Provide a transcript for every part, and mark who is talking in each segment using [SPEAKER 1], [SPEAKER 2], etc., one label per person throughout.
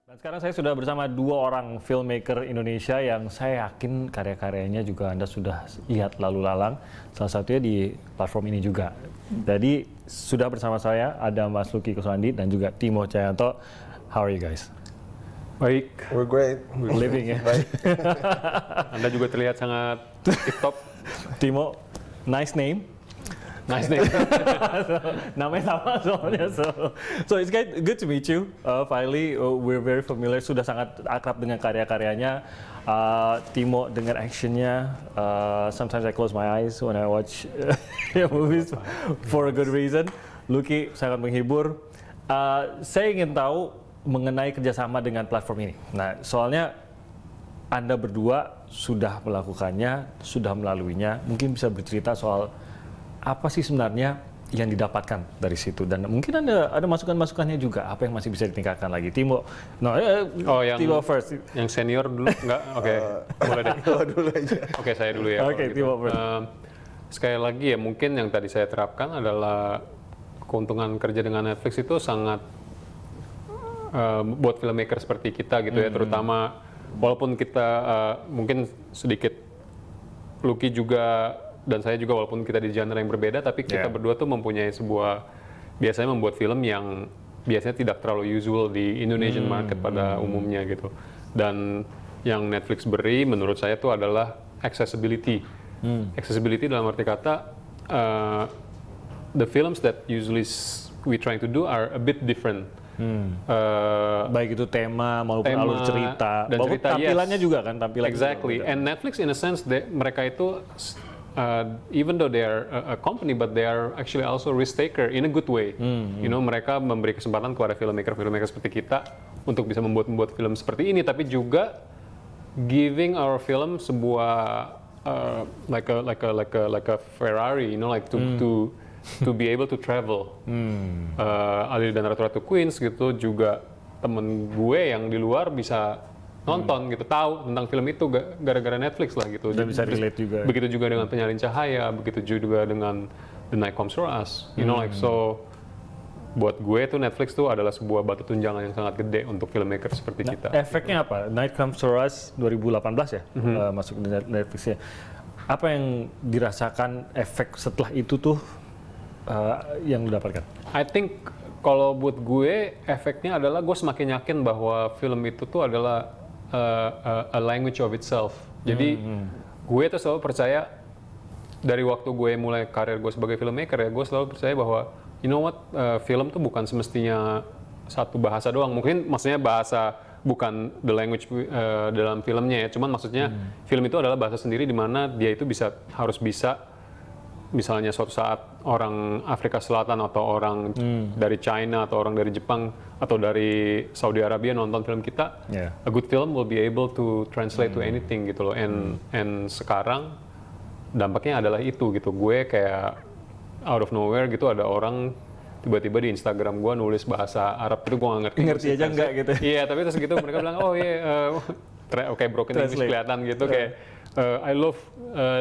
[SPEAKER 1] Dan sekarang saya sudah bersama dua orang filmmaker Indonesia yang saya yakin karya-karyanya juga Anda sudah lihat lalu lalang. Salah satunya di platform ini juga. Jadi sudah bersama saya ada Mas Lucky Kuswandi dan juga Timo Cahyanto. How are you guys?
[SPEAKER 2] Baik,
[SPEAKER 3] We're great.
[SPEAKER 1] Living ya.
[SPEAKER 3] Baik.
[SPEAKER 2] Anda juga terlihat sangat tip-top.
[SPEAKER 1] Timo, nice name.
[SPEAKER 2] Nice name.
[SPEAKER 1] Namanya sama soalnya. So it's good to meet you. Finally, we're very familiar. Sudah sangat akrab dengan karya-karyanya. Timo dengan actionnya. Sometimes I close my eyes when I watch movies for a good reason. Lucky sangat menghibur. Saya ingin tahu mengenai kerjasama dengan platform ini. Nah, soalnya Anda berdua sudah melakukannya, sudah melaluinya. Mungkin bisa bercerita soal apa sih sebenarnya yang didapatkan dari situ, dan mungkin ada masukan-masukannya juga apa yang masih bisa ditingkatkan lagi. Timo, Timo first.
[SPEAKER 2] Yang senior dulu enggak? Oke, boleh deh.
[SPEAKER 3] Dulu aja.
[SPEAKER 2] Oke, saya dulu ya.
[SPEAKER 1] Oke,
[SPEAKER 2] kalau
[SPEAKER 1] Timo first.
[SPEAKER 2] Sekali lagi ya, mungkin yang tadi saya terapkan adalah keuntungan kerja dengan Netflix itu sangat buat filmmaker seperti kita gitu ya, terutama walaupun kita mungkin sedikit Lucky juga dan saya juga walaupun kita di genre yang berbeda, tapi kita berdua tuh mempunyai biasanya membuat film yang biasanya tidak terlalu usual di Indonesian market pada umumnya gitu. Dan yang Netflix beri menurut saya tuh adalah accessibility. Accessibility dalam arti kata the films that usually we trying to do are a bit different.
[SPEAKER 1] Baik itu tema maupun alur cerita
[SPEAKER 2] dan cerita,
[SPEAKER 1] tampilannya juga kan, tampilan
[SPEAKER 2] exactly
[SPEAKER 1] juga.
[SPEAKER 2] And Netflix in a sense mereka itu even though they are a company, but they are actually also risk taker in a good way. You know, mereka memberi kesempatan kepada filmmaker seperti kita untuk bisa membuat film seperti ini, tapi juga giving our film sebuah like a Ferrari, you know, like to be able to travel. Alil dan Ratu Ratu Queens gitu juga temen gue yang di luar bisa nonton gitu, tahu tentang film itu gara-gara Netflix lah gitu.
[SPEAKER 1] Dan bisa relate juga.
[SPEAKER 2] Begitu juga dengan Penyalin Cahaya, begitu juga dengan The Night Comes for Us. You know, like so buat gue tuh Netflix tuh adalah sebuah batu tunjangan yang sangat gede untuk filmmaker seperti kita.
[SPEAKER 1] Efeknya apa? Night Comes for Us 2018 ya, masuk di Netflix ya. Apa yang dirasakan efek setelah itu tuh yang didapatkan?
[SPEAKER 2] I think kalau buat gue efeknya adalah gue semakin yakin bahwa film itu tuh adalah a language of itself. Jadi gue tuh selalu percaya dari waktu gue mulai karir gue sebagai filmmaker ya, gue selalu percaya bahwa you know what, film tuh bukan semestinya satu bahasa doang. Mungkin maksudnya bahasa bukan the language dalam filmnya ya, cuman maksudnya film itu adalah bahasa sendiri di mana dia itu harus bisa misalnya suatu saat orang Afrika Selatan atau orang dari China atau orang dari Jepang atau dari Saudi Arabia nonton film kita, a good film will be able to translate to anything gitu loh. And sekarang dampaknya adalah itu gitu. Gue kayak out of nowhere gitu ada orang tiba-tiba di Instagram gue nulis bahasa Arab itu gue nggak ngerti.
[SPEAKER 1] Ngerti aja enggak gitu.
[SPEAKER 2] Iya, tapi terus gitu mereka bilang oh iya, kayak broken English kelihatan gitu kayak I love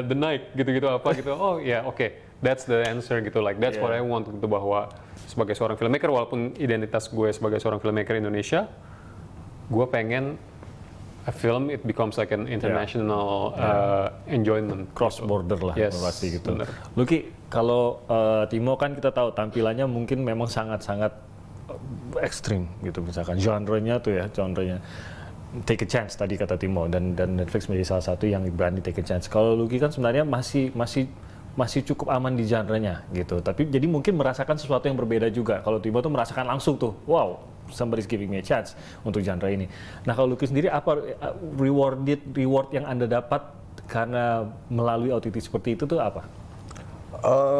[SPEAKER 2] the night gitu-gitu apa gitu. Oh ya, oke. That's the answer gitu. Like that's what I want gitu, bahwa sebagai seorang filmmaker, walaupun identitas gue sebagai seorang filmmaker Indonesia, gue pengen a film it becomes like an international enjoyment.
[SPEAKER 1] Cross border lah, pasti gitu.
[SPEAKER 2] Bener.
[SPEAKER 1] Lucky, kalau Timo kan kita tahu tampilannya mungkin memang sangat-sangat ekstrim gitu, misalkan genrenya tuh ya, take a chance tadi kata Timo, dan Netflix menjadi salah satu yang berani take a chance. Kalau Lucky kan sebenarnya masih cukup aman di genrenya gitu, tapi jadi mungkin merasakan sesuatu yang berbeda juga. Kalau Timo tuh merasakan langsung tuh, wow, somebody's giving me a chance untuk genre ini. Nah kalau Lucky sendiri apa reward yang Anda dapat karena melalui OTT seperti itu tuh apa?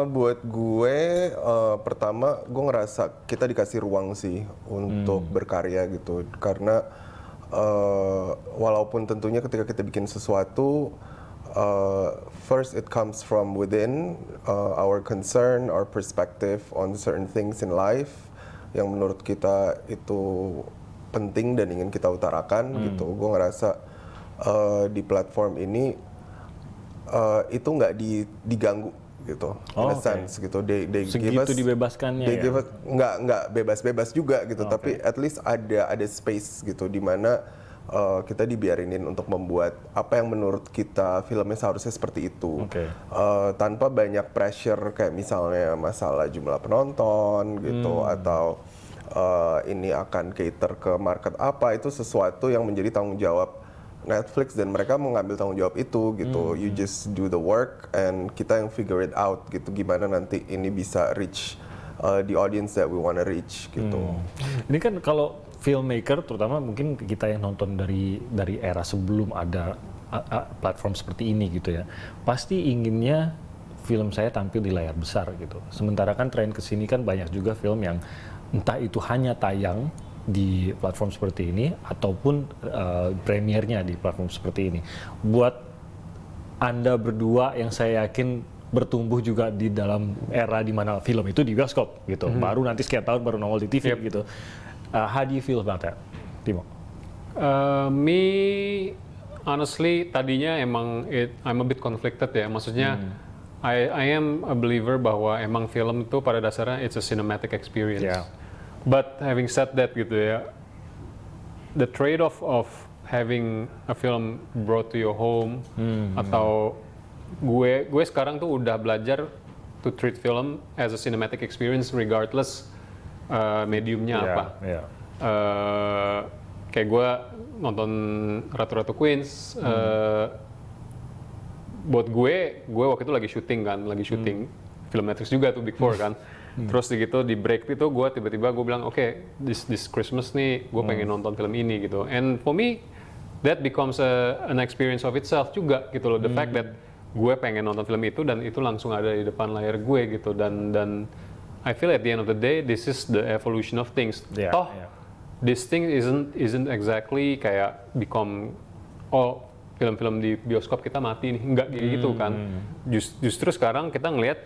[SPEAKER 3] Buat gue, pertama gue ngerasa kita dikasih ruang sih untuk berkarya gitu, karena walaupun tentunya ketika kita bikin sesuatu, first it comes from within, our concern, our perspective on certain things in life yang menurut kita itu penting dan ingin kita utarakan gitu. Gue ngerasa di platform ini itu nggak diganggu gitu,
[SPEAKER 1] Oh,
[SPEAKER 3] in a sense gitu. They give
[SPEAKER 1] Segitu
[SPEAKER 3] us,
[SPEAKER 1] dibebaskannya
[SPEAKER 3] they
[SPEAKER 1] ya?
[SPEAKER 3] give us nggak bebas-bebas juga gitu, tapi at least ada space gitu di mana kita dibiarinin untuk membuat apa yang menurut kita filmnya seharusnya seperti itu,
[SPEAKER 1] Oke.
[SPEAKER 3] tanpa banyak pressure kayak misalnya masalah jumlah penonton gitu atau ini akan cater ke market apa, itu sesuatu yang menjadi tanggung jawab Netflix dan mereka mengambil tanggung jawab itu gitu. You just do the work and kita yang figure it out gitu, gimana nanti ini bisa reach the audience that we wanna reach gitu.
[SPEAKER 1] Ini kan kalau filmmaker, terutama mungkin kita yang nonton dari era sebelum ada platform seperti ini gitu ya, pasti inginnya film saya tampil di layar besar gitu. Sementara kan tren kesini kan banyak juga film yang entah itu hanya tayang di platform seperti ini ataupun premiernya di platform seperti ini. Buat Anda berdua yang saya yakin bertumbuh juga di dalam era di mana film itu di bioskop gitu, baru nanti sekian tahun baru nongol di TV gitu. How do you feel about that, Timo?
[SPEAKER 2] Me honestly tadinya emang I'm a bit conflicted ya, maksudnya I am a believer bahwa emang film itu pada dasarnya it's a cinematic experience.
[SPEAKER 1] Yeah.
[SPEAKER 2] But having said that gitu ya, the trade-off of having a film brought to your home atau gue sekarang tuh udah belajar to treat film as a cinematic experience regardless mediumnya apa. Kayak gue nonton Ratu-Ratu Queens, buat gue waktu itu lagi syuting film Netflix juga tuh Big Four kan. Terus gitu di break itu gue tiba-tiba gue bilang oke, this Christmas nih gue pengen nonton film ini gitu. And for me that becomes an experience of itself juga gitu loh. The fact that gue pengen nonton film itu dan itu langsung ada di depan layar gue gitu, dan I feel at the end of the day this is the evolution of things. This thing isn't exactly kayak become film-film di bioskop kita mati nih, enggak gitu kan. Justru sekarang kita ngelihat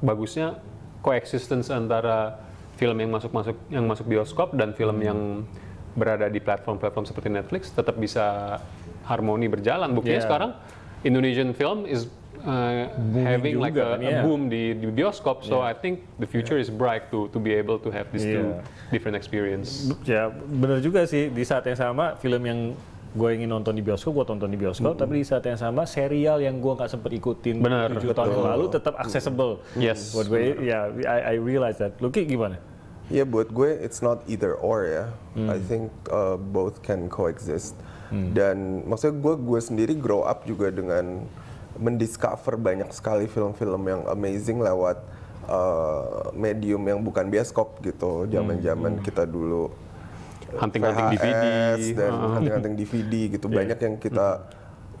[SPEAKER 2] bagusnya coexistence antara film yang masuk bioskop dan film yang berada di platform-platform seperti Netflix tetap bisa harmoni berjalan. Buktinya sekarang Indonesian film is having like a boom di bioskop, so I think the future is bright to be able to have these two different experience.
[SPEAKER 1] Ya benar juga sih, di saat yang sama film yang gue ingin nonton di bioskop, gue tonton di bioskop, tapi di saat yang sama serial yang gue nggak sempat ikutin 7 tahun yang lalu tetap accessible.
[SPEAKER 2] Yes.
[SPEAKER 1] Buat gue, I realize that. Luki gimana?
[SPEAKER 3] Ya buat gue it's not either or ya. I think both can coexist. Dan maksudnya gue sendiri grow up juga dengan mendiscover banyak sekali film-film yang amazing lewat medium yang bukan bioskop gitu. Zaman-zaman kita dulu
[SPEAKER 2] Hunting-hunting DVD
[SPEAKER 3] dan hunting-hunting DVD gitu. Banyak yang kita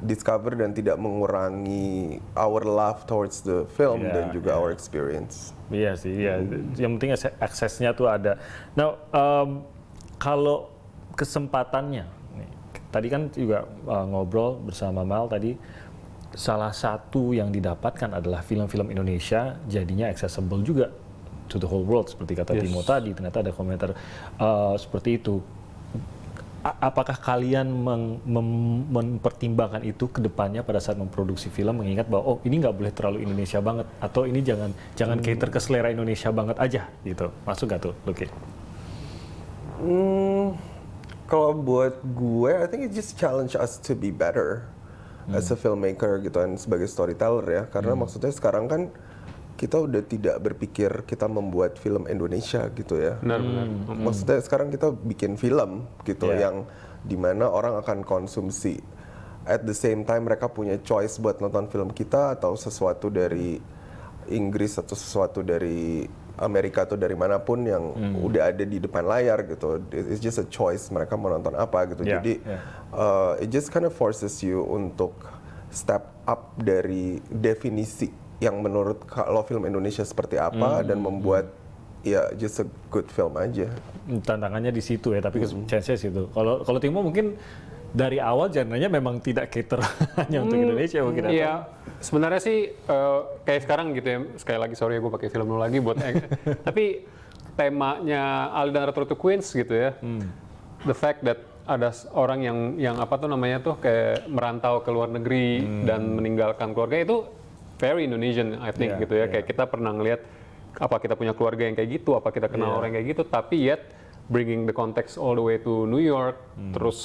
[SPEAKER 3] discover dan tidak mengurangi our love towards the film dan juga our experience.
[SPEAKER 1] Iya sih, iya. Yang penting aksesnya tuh ada. Nah, kalau kesempatannya, nih, tadi kan juga ngobrol bersama Mal tadi, salah satu yang didapatkan adalah film-film Indonesia jadinya accessible juga to the whole world, seperti kata Timo tadi. Ternyata ada komentar seperti itu. Apakah kalian mempertimbangkan itu ke depannya pada saat memproduksi film, mengingat bahwa ini nggak boleh terlalu Indonesia banget, atau ini jangan cater ke selera Indonesia banget aja gitu. Masuk nggak tuh, Luki?
[SPEAKER 3] Kalau buat gue, I think it just challenge us to be better as a filmmaker gitu, dan sebagai storyteller ya. Karena maksudnya sekarang kan kita udah tidak berpikir kita membuat film Indonesia gitu ya.
[SPEAKER 2] Benar.
[SPEAKER 3] Maksudnya sekarang kita bikin film gitu yang dimana orang akan konsumsi. At the same time mereka punya choice buat nonton film kita atau sesuatu dari Inggris atau sesuatu dari Amerika atau dari manapun yang udah ada di depan layar gitu. It's just a choice mereka mau nonton apa gitu. Jadi it just kind of forces you untuk step up dari definisi yang menurut kalau film Indonesia seperti apa dan membuat just a good film aja.
[SPEAKER 1] Tantangannya di situ ya, tapi chance-nya situ. Kalau Timo mungkin dari awal genre-nya memang tidak cater hanya untuk Indonesia mungkin.
[SPEAKER 2] Iya, sebenarnya sih kayak sekarang gitu ya. Sekali lagi sorry gue pakai film lu lagi buat tapi temanya Ali dan Ratu-Ratu Queens gitu ya. The fact that ada orang yang apa tuh namanya tuh kayak merantau ke luar negeri dan meninggalkan keluarga, itu very Indonesian I think
[SPEAKER 1] Yeah,
[SPEAKER 2] gitu ya.
[SPEAKER 1] yeah.
[SPEAKER 2] Kayak kita pernah ngelihat apa kita punya keluarga yang kayak gitu, apa kita kenal
[SPEAKER 1] Yeah.
[SPEAKER 2] orang yang kayak gitu, tapi yet bringing the context all the way to New York, terus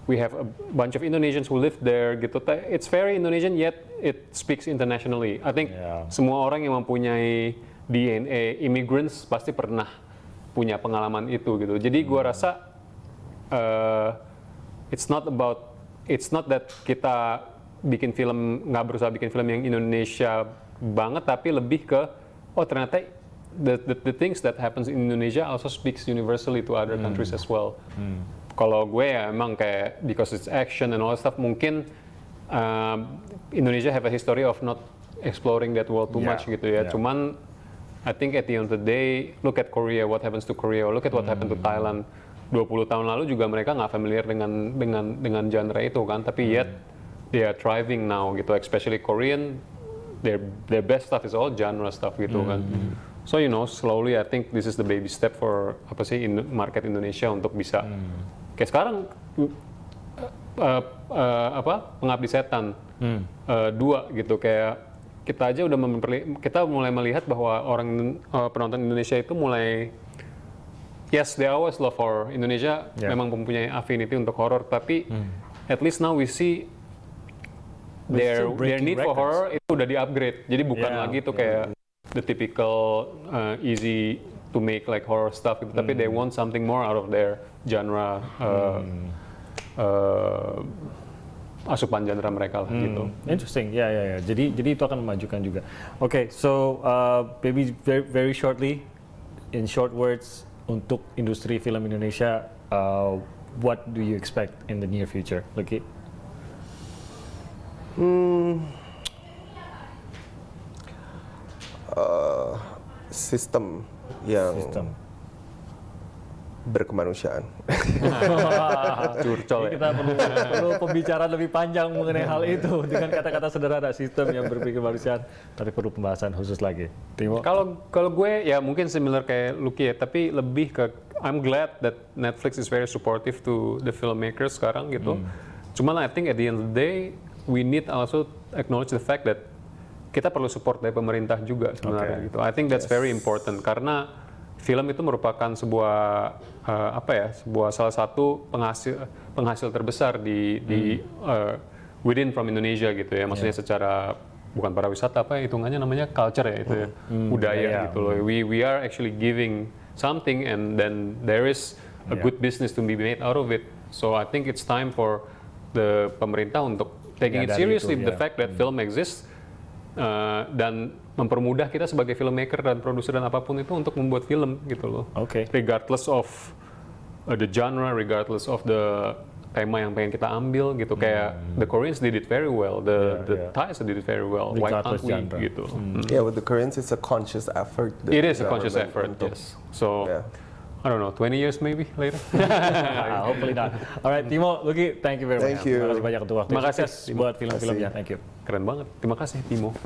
[SPEAKER 2] we have a bunch of Indonesians who live there gitu. It's very Indonesian yet it speaks internationally. I think
[SPEAKER 1] Yeah.
[SPEAKER 2] semua orang yang mempunyai DNA immigrants pasti pernah punya pengalaman itu gitu. Jadi gua rasa it's not that kita bikin film, nggak berusaha bikin film yang Indonesia banget, tapi lebih ke ternyata the things that happens in Indonesia also speaks universally to other countries as well. Kalau gue ya emang kayak because it's action and all that stuff, mungkin Indonesia have a history of not exploring that world too
[SPEAKER 1] Yeah,
[SPEAKER 2] much gitu ya.
[SPEAKER 1] yeah.
[SPEAKER 2] Cuman I think at the end of the day, look at Korea, what happens to Korea, or look at what happened to Thailand. 20 tahun lalu juga mereka nggak familiar dengan genre itu kan, tapi yet they are thriving now gitu, especially Korean, their best stuff is all genre stuff gitu kan. So slowly I think this is the baby step for market Indonesia untuk bisa kayak sekarang Pengabdi Setan 2 gitu, kayak kita aja udah kita mulai melihat bahwa penonton Indonesia itu mulai yes, they always love horror. Indonesia
[SPEAKER 1] Yeah.
[SPEAKER 2] memang mempunyai affinity untuk horror, tapi at least now we see their
[SPEAKER 1] still breaking
[SPEAKER 2] need for
[SPEAKER 1] records.
[SPEAKER 2] horror itu udah di-upgrade. Jadi bukan
[SPEAKER 1] Yeah,
[SPEAKER 2] lagi tuh kayak the typical easy to make like horror stuff gitu, tapi they want something more out of their genre asupan genre mereka lah gitu.
[SPEAKER 1] Interesting, ya. Jadi itu akan memajukan juga. Okay, so maybe very, very shortly, in short words, untuk industri film Indonesia, what do you expect in the near future, Lucky?
[SPEAKER 3] Sistem yang berkemanusiaan.
[SPEAKER 2] Curcol ya.
[SPEAKER 1] Kita perlu pembicaraan lebih panjang mengenai hal itu dengan kata-kata sederhana, sistem yang berpikir kemanusiaan, tapi perlu pembahasan khusus lagi. Timo?
[SPEAKER 2] Kalau gue ya mungkin similar kayak Lucky ya, tapi lebih ke I'm glad that Netflix is very supportive to the filmmakers sekarang gitu. Cuman I think at the end of the day we need also acknowledge the fact that kita perlu support dari pemerintah juga sebenarnya gitu. I think that's very important karena film itu merupakan sebuah sebuah salah satu penghasil terbesar di within from Indonesia gitu ya. Maksudnya secara bukan pariwisata hitungannya namanya culture ya itu ya. Budaya gitu loh. We are actually giving something and then there is a good business to be made out of it. So I think it's time for the pemerintah untuk taking it seriously the fact that film exists dan mempermudah kita sebagai filmmaker dan produser dan apapun itu untuk membuat film gitu loh. Regardless of the genre, regardless of the tema yang pengen kita ambil gitu. Kayak the Koreans did it very well, the Thais did it very well. Why can't we gitu?
[SPEAKER 3] Yeah, with the Koreans it's a conscious effort.
[SPEAKER 2] It is a conscious effort, yes. So I don't know, 20 years maybe later.
[SPEAKER 1] Hopefully not. Alright, Timo, Lucky, thank you very much.
[SPEAKER 3] Thank you.
[SPEAKER 1] Terima kasih banyak untuk waktu.
[SPEAKER 2] Terima kasih.
[SPEAKER 1] Sukses buat film-filmnya. Thank you.
[SPEAKER 2] Keren banget. Terima kasih Timo.